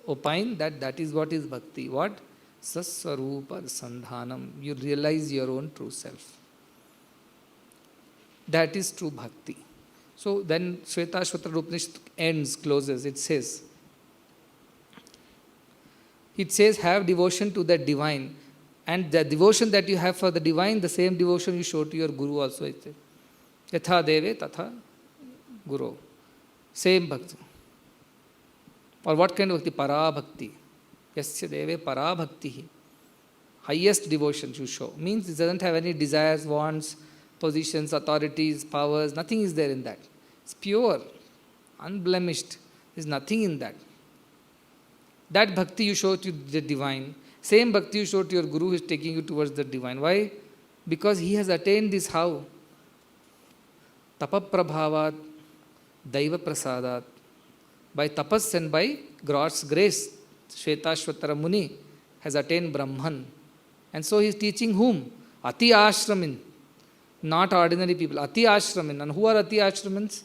opine that that is what is bhakti. What? Sa swarupa sandhanam. You realize your own true self. That is true bhakti. So then Shvetashvatara Upanishad ends, closes. It says, have devotion to the divine. And the devotion that you have for the divine, the same devotion you show to your guru also. Yatha deve tatha guru. Same bhakti. Or what kind of bhakti? Para bhakti. Yasya deve para bhakti. Highest devotion you show. Means it doesn't have any desires, wants, positions, authorities, powers. Nothing is there in that. It's pure, unblemished. There's nothing in that. That bhakti you show to the divine. Same bhakti you show to your guru who is taking you towards the divine. Why? Because he has attained this how? Tapaprabhavat, Daiva prasadat. By tapas and by God's grace, Shvetashvatara Muni has attained Brahman. And so he is teaching whom? Ati ashramin. Not ordinary people. Ati ashramin. And who are Ati ashramins?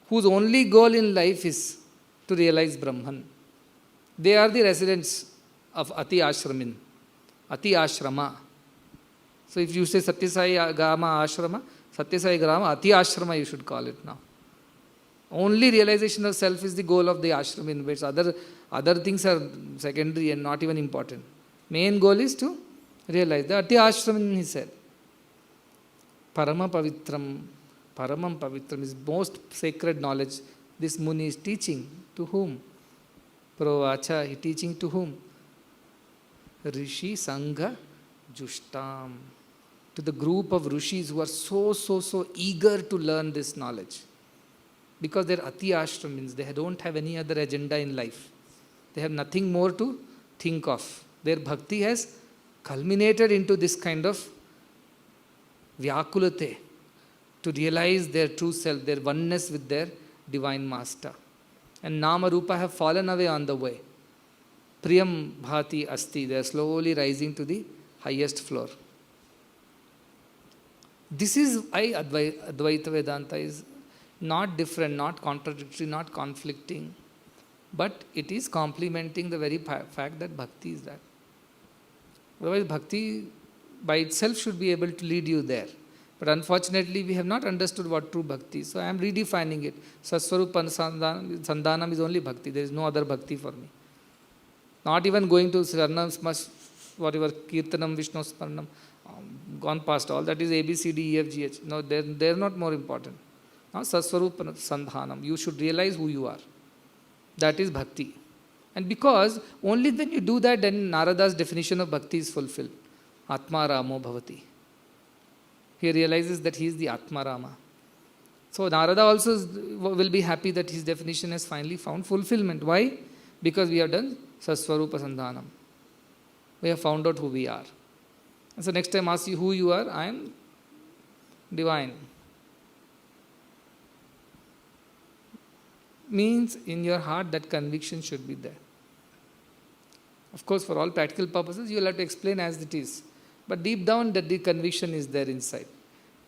Whose only goal in life is to realize Brahman. They are the residents of Ati ashramin. Ati ashrama. So if you say Sathya Sai Grama ashrama, Sathya Sai Grama, Ati ashrama you should call it now. Only realization of self is the goal of the ashram, in which other things are secondary and not even important. Main goal is to realize. The Ati ashram, he said. Paramam pavitram is most sacred knowledge. This Muni is teaching to whom? Provacha, he teaching to whom? Rishi Sangha Jushtam. To the group of rishis who are so eager to learn this knowledge. Because their Ati ashram means they don't have any other agenda in life. They have nothing more to think of. Their bhakti has culminated into this kind of vyakulate, to realize their true self, their oneness with their divine master. And Nama Rupa have fallen away on the way. Priyam Bhati Asti, they are slowly rising to the highest floor. This is why Advaita Vedanta is not different, not contradictory, not conflicting, but it is complementing the very fact that bhakti is that. Otherwise, bhakti by itself should be able to lead you there. But unfortunately, we have not understood what true bhakti is. So I am redefining it. Saswarupa Sandhanam is only bhakti. There is no other bhakti for me. Not even going to Sarnam, whatever, Kirtanam, Vishnu Sparnam, gone past. All that is A, B, C, D, E, F, G, H. No, they are not more important. Now, Saswarupa Sandhanam. You should realize who you are. That is bhakti. And because only when you do that, then Narada's definition of bhakti is fulfilled. Atma Ramo Bhavati. He realizes that he is the Atma Rama. So Narada also will be happy that his definition has finally found fulfillment. Why? Because we have done Saswarupa Sandhanam. We have found out who we are. And so next time ask you who you are, I am divine. Means in your heart that conviction should be there. Of course, for all practical purposes, you will have to explain as it is. But deep down, that the conviction is there inside.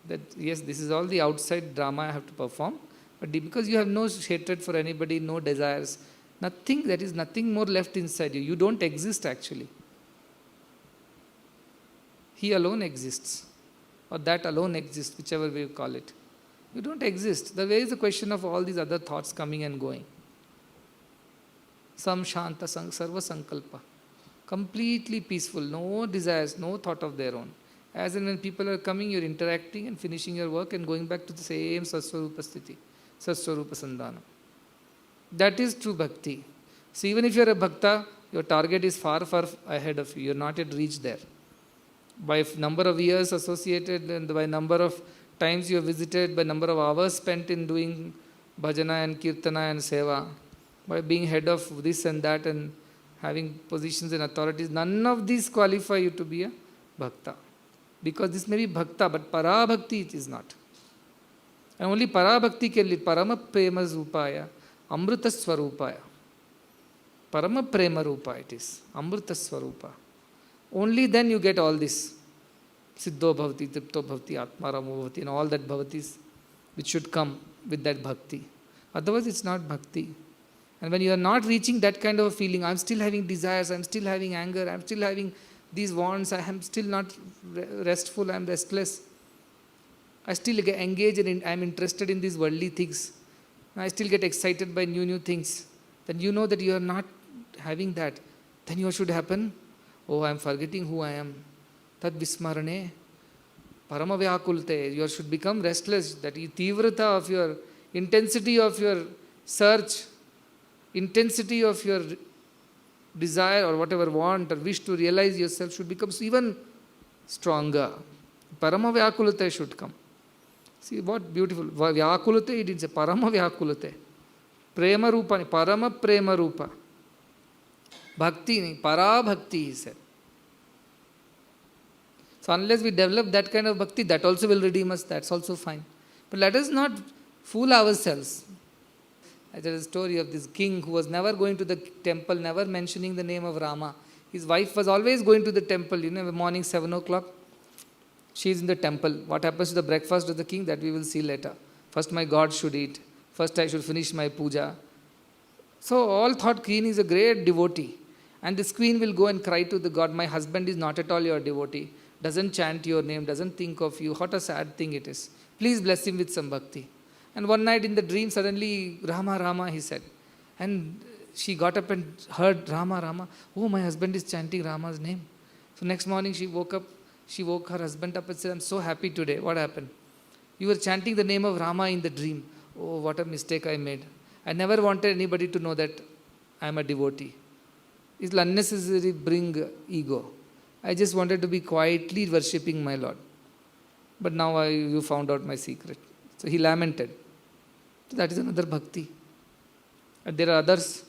That yes, this is all the outside drama I have to perform. But because you have no hatred for anybody, no desires, nothing, there is nothing more left inside you. You don't exist actually. He alone exists. Or that alone exists, whichever way you call it. You don't exist. The way is the question of all these other thoughts coming and going. Sam Shanta Sarva Sankalpa. Completely peaceful, no desires, no thought of their own. As and when people are coming, you're interacting and finishing your work and going back to the same Saswarupa Sthiti, Saswarupa Sandhanam. That is true bhakti. So even if you're a bhakta, your target is far, far ahead of you. You're not yet reached there. By number of years associated and by number of times you have visited, by number of hours spent in doing bhajana and kirtana and seva, by being head of this and that and having positions and authorities, none of these qualify you to be a bhakta. Because this may be bhakta, but para bhakti it is not. And only para bhakti can lead. Parama prema rupaya, amrita swarupaya. Parama prema rupa it is. Amrita swarupa. Only then you get all this. Siddho bhavati, tripto bhavati, atma ramo bhavati, and all that bhavatis which should come with that bhakti. Otherwise it's not bhakti. And when you are not reaching that kind of a feeling, I'm still having desires, I'm still having anger, I'm still having these wants, I am still not restful, I'm restless. I still get engaged and I'm interested in these worldly things. I still get excited by new things. Then you know that you are not having that. Then what should happen? Oh, I'm forgetting who I am. Tad vismarane, parama vyakulte. You should become restless. That tivrata of your, intensity of your search, intensity of your desire or whatever want or wish to realize yourself should become even stronger. Parama vyakulate should come. See what beautiful. Vyakulate, it is a parama vyakulate. Prema rupa, parama prema rupa. Bhakti, para bhakti he said. So unless we develop that kind of bhakti, that also will redeem us, that's also fine. But let us not fool ourselves. There is a story of this king who was never going to the temple, never mentioning the name of Rama. His wife was always going to the temple, morning 7 o'clock. She is in the temple. What happens to the breakfast of the king, that we will see later. First my God should eat. First I should finish my puja. So all thought queen is a great devotee. And this queen will go and cry to the God, my husband is not at all your devotee. Doesn't chant your name, doesn't think of you. What a sad thing it is. Please bless him with some bhakti. And one night in the dream, suddenly, Rama, Rama, he said. And she got up and heard Rama, Rama. Oh, my husband is chanting Rama's name. So next morning she woke up. She woke her husband up and said, I'm so happy today. What happened? You were chanting the name of Rama in the dream. Oh, what a mistake I made. I never wanted anybody to know that I am a devotee. It will unnecessarily bring ego. I just wanted to be quietly worshipping my Lord. But now you found out my secret. So he lamented. So that is another bhakti. And there are others.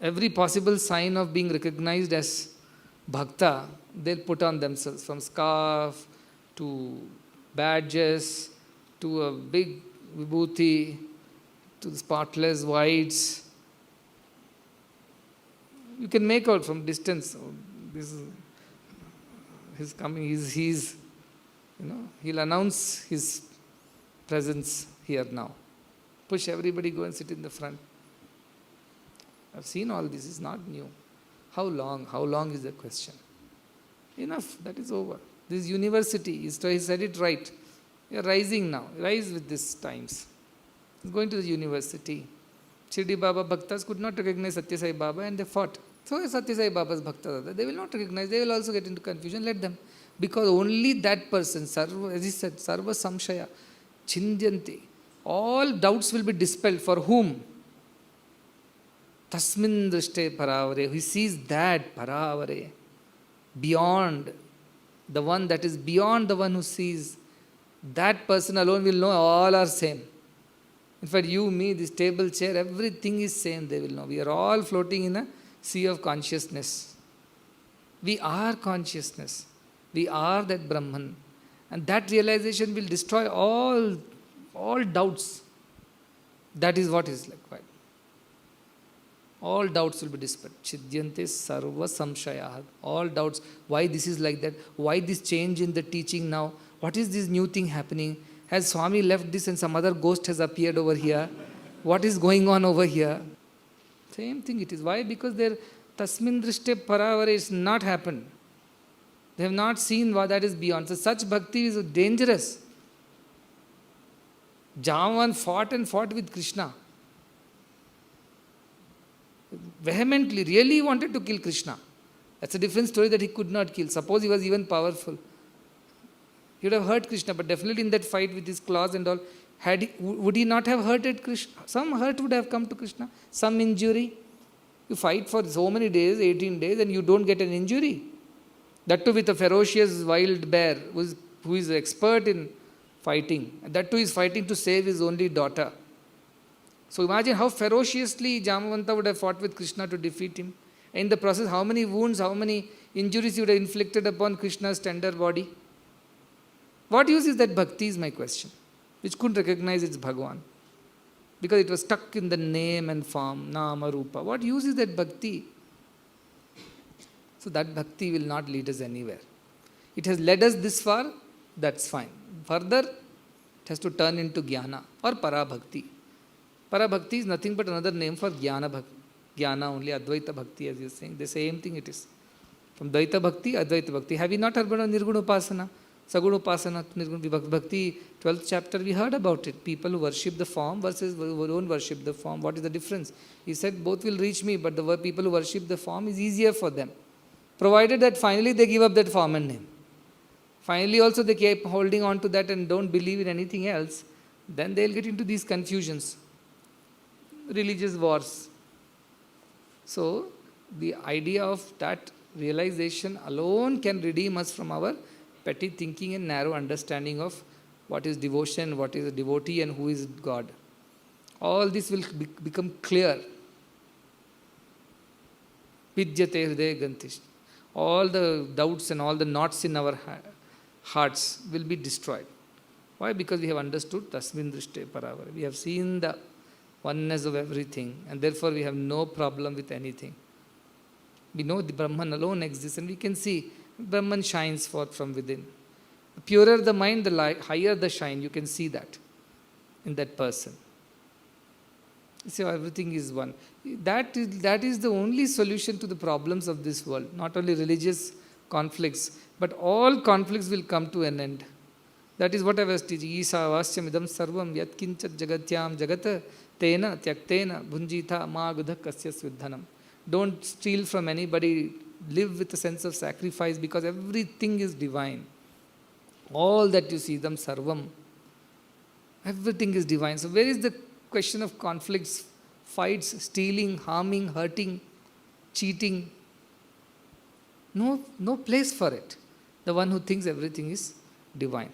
Every possible sign of being recognized as bhakta, they'll put on themselves, from scarf to badges to a big vibhuti, to the spotless whites. You can make out from distance, this is he's coming, he's he'll announce his presence here now. Push everybody, go and sit in the front. I've seen all this, it's not new. How long? How long is the question? Enough, that is over. This university, he said it right. You are rising now, rise with these times. He's going to the university. Shirdi Baba Bhaktas could not recognize Sathya Sai Baba and they fought. So Sathya Sai Baba's Bhaktas, they will not recognize, they will also get into confusion, let them. Because only that person, as he said, Sarva Samshaya, Chindyanti, all doubts will be dispelled. For whom? Tasmin Drishte Paravare, he sees that Paravare, beyond, the one that is beyond the one who sees, that person alone will know all are same. In fact, you, me, this table, chair, everything is same, they will know. We are all floating in a sea of consciousness. We are consciousness. We are that Brahman. And that realization will destroy all doubts. That is what is required. All doubts will be dispelled. Chidyante sarva samshaya. All doubts. Why this is like that? Why this change in the teaching now? What is this new thing happening? Has Swami left this and some other ghost has appeared over here? What is going on over here? Same thing it is. Why? Because their tasmin drishte paravara is not happened. They have not seen what that is beyond. So such bhakti is dangerous. Jamvan fought and fought with Krishna. Vehemently, really wanted to kill Krishna. That's a different story that he could not kill. Suppose he was even powerful. He would have hurt Krishna, but definitely in that fight with his claws and all, would he not have hurted Krishna? Some hurt would have come to Krishna, some injury. You fight for so many days, 18 days, and you don't get an injury. That too with a ferocious wild bear who is expert in fighting. And that too is fighting to save his only daughter. So imagine how ferociously Jamavanta would have fought with Krishna to defeat him. In the process, how many wounds, how many injuries he would have inflicted upon Krishna's tender body. What use is that bhakti is my question, which couldn't recognize its Bhagavan. Because it was stuck in the name and form, Nama, Rupa. What use is that bhakti? So that bhakti will not lead us anywhere. It has led us this far, that's fine. Further, it has to turn into jnana or parabhakti. Parabhakti is nothing but another name for jnana bhakti. Jnana only, Advaita Bhakti as you are saying. The same thing it is. From Dvaita Bhakti, Advaita Bhakti. Have you not heard about Nirguna Upasana? Saguna Upasana, Nirguna Bhakti, 12th chapter, we heard about it. People who worship the form versus who don't worship the form. What is the difference? He said, both will reach me, but the people who worship the form is easier for them. Provided that finally they give up that form and name. Finally also they keep holding on to that and don't believe in anything else. Then they'll get into these confusions. Religious wars. So, the idea of that realization alone can redeem us from our petty thinking and narrow understanding of what is devotion, what is a devotee and who is God. All this will become clear. Vidyate hridaya gantish. All the doubts and all the knots in our hearts will be destroyed. Why? Because we have understood tasmin drishte paravara. We have seen the oneness of everything and therefore we have no problem with anything. We know the Brahman alone exists and we can see Brahman shines forth from within. The purer the mind, the higher the shine. You can see that in that person. You see how everything is one. That is the only solution to the problems of this world. Not only religious conflicts, but all conflicts will come to an end. That is what I was teaching. Isa vasyam idam sarvam yat kinchat jagatyam jagata tena tyaktena bhunjita ma gudha kasya sviddhanam. Don't steal from anybody. Live with a sense of sacrifice because everything is divine. All that you see, them sarvam, everything is divine. So where is the question of conflicts, fights, stealing, harming, hurting, cheating? No place for it. The one who thinks everything is divine.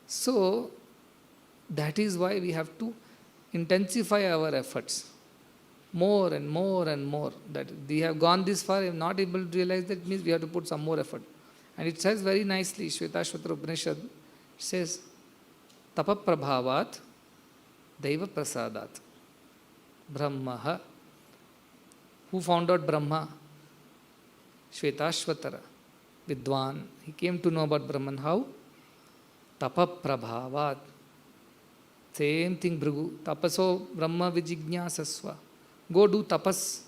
So that is why we have to intensify our efforts. More and more and more. That we have gone this far, I am not able to realize that means we have to put some more effort. And it says very nicely, Shvetashvatra Upanishad, it says, tapa prabhavat daiva prasadat. Brahmaha. Who found out Brahma? Shvetashvatara, Vidwan. He came to know about Brahman. How? Tapa prabhavat. Same thing, Bhrigu. Tapaso Brahma vijijñāsasva. Go do tapas.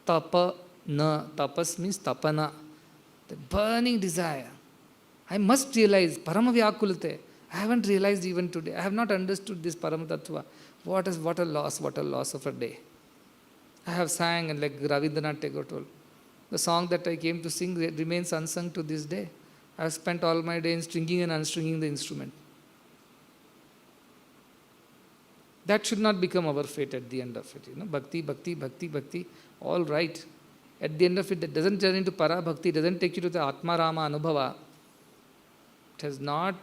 Tapana. Tapas means tapana. The burning desire. I must realize Paramavyakulate. I haven't realized even today. I have not understood this Paramatattva. What a loss of a day. I have sang, and like Rabindranath Tagore told, the song that I came to sing remains unsung to this day. I have spent all my day in stringing and unstringing the instrument. That should not become our fate at the end of it. Bhakti, bhakti, bhakti, bhakti, all right. At the end of it, that doesn't turn into para bhakti, doesn't take you to the Atma Rama Anubhava. It has not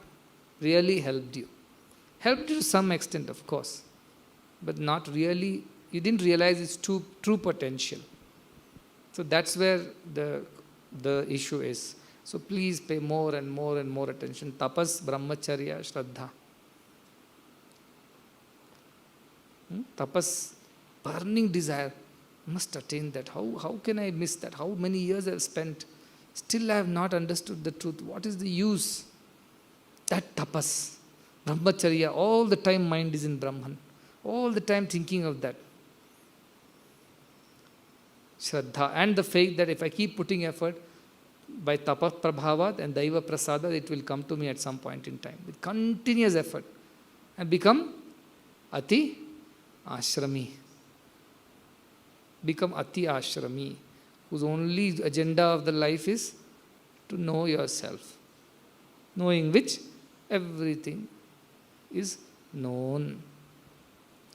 really helped you. Helped you to some extent, of course, but not really. You didn't realize its true potential. So that's where the issue is. So please pay more and more and more attention. Tapas, brahmacharya, shraddha. Tapas, burning desire. Must attain that. How can I miss that? How many years I have spent? Still I have not understood the truth. What is the use? That tapas, brahmacharya, all the time mind is in Brahman. All the time thinking of that. Shraddha, and the faith that if I keep putting effort, by tapa prabhavat and daiva prasada, it will come to me at some point in time. With continuous effort. And become ati ashrami. Become ati ashrami, whose only agenda of the life is to know yourself. Knowing which everything is known.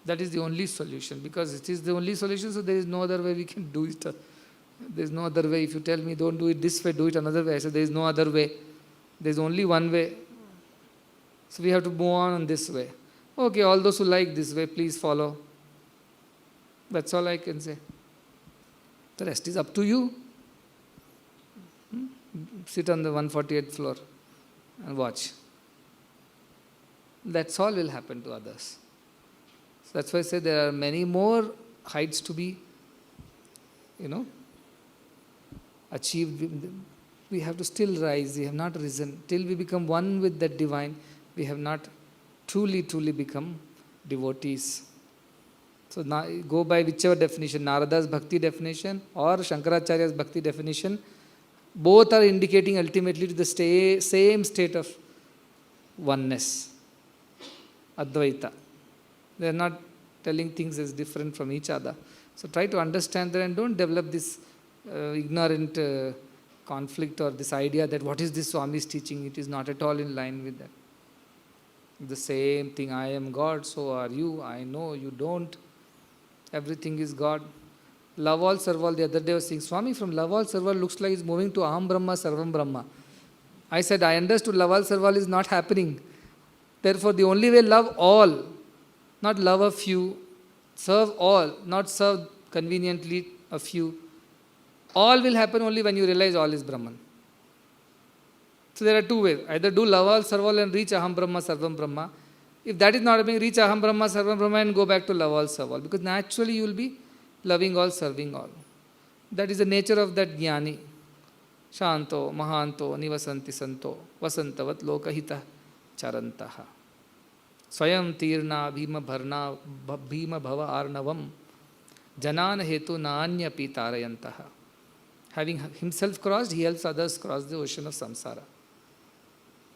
That is the only solution, because it is the only solution, so there is no other way we can do it. There is no other way. If you tell me don't do it this way, do it another way, I say there is no other way. There is only one way. So we have to move on this way. Okay, all those who like this way, please follow. That's all I can say. The rest is up to you. Sit on the 148th floor and watch. That's all will happen to others. So that's why I say there are many more heights to be, achieved. We have to still rise. We have not risen. Till we become one with that divine, we have not truly become devotees. So now go by whichever definition, Narada's bhakti definition or Shankaracharya's bhakti definition. Both are indicating ultimately to the same state of oneness, Advaita. They are not telling things as different from each other. So try to understand that and don't develop this ignorant conflict or this idea that what is this Swami's teaching. It is not at all in line with that. The same thing, I am God, so are you. I know, you don't. Everything is God. Love all, serve all. The other day I was saying, Swami, from love all, serve all looks like it's moving to Aham Brahma, Sarvam Brahma. I said, I understood love all, serve all is not happening. Therefore, the only way, love all, not love a few, serve all, not serve conveniently a few. All will happen only when you realize all is Brahman. So there are two ways. Either do love all, serve all and reach Aham Brahma, Sarvam Brahma. If that is not happening, reach Aham Brahma, Sarvam Brahma and go back to love all, serve all. Because naturally you will be loving all, serving all. That is the nature of that jnani. Shanto, Mahanto, Nivasanti Santo, Vasantavat Lokahita Charantaha. Swayam Tirna Bhima Bharna Bhima Bhava Arnavam Janana Hetu Naanya Pitarayantaha. Having himself crossed, he helps others cross the ocean of samsara.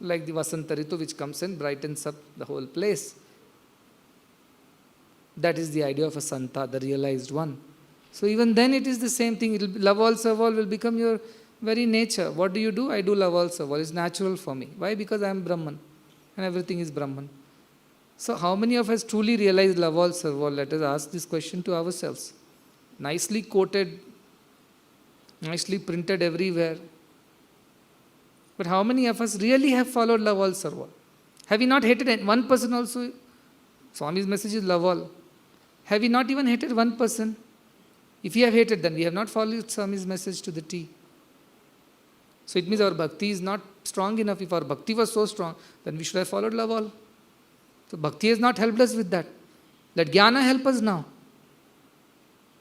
Like the Vasanta Ritu which comes and brightens up the whole place. That is the idea of a Santa, the realized one. So even then it is the same thing. Love all, serve all will become your very nature. What do? I do love all, serve all. It's natural for me. Why? Because I am Brahman and everything is Brahman. So how many of us truly realize love all, serve all? Let us ask this question to ourselves. Nicely quoted, nicely printed everywhere. But how many of us really have followed love all, serve all? Have we not hated one person also? Swami's message is love all. Have we not even hated one person? If we have hated, then we have not followed Swami's message to the T. So it means our bhakti is not strong enough. If our bhakti was so strong, then we should have followed love all. So bhakti has not helped us with that. Let jnana help us now.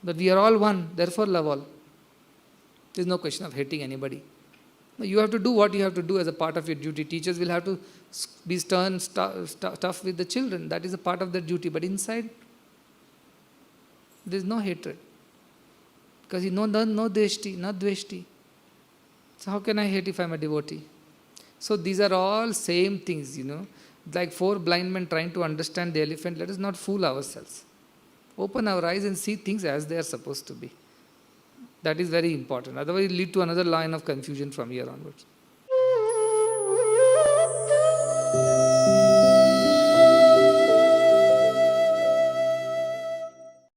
That we are all one, therefore love all. There is no question of hating anybody. No, you have to do what you have to do as a part of your duty. Teachers will have to be stern, tough with the children. That is a part of their duty. But inside, there is no hatred. Because no deshti, no dveshti. So how can I hate if I am a devotee? So these are all same things, Like 4 blind men trying to understand the elephant. Let us not fool ourselves. Open our eyes and see things as they are supposed to be. That is very important. Otherwise, it will lead to another line of confusion from here onwards.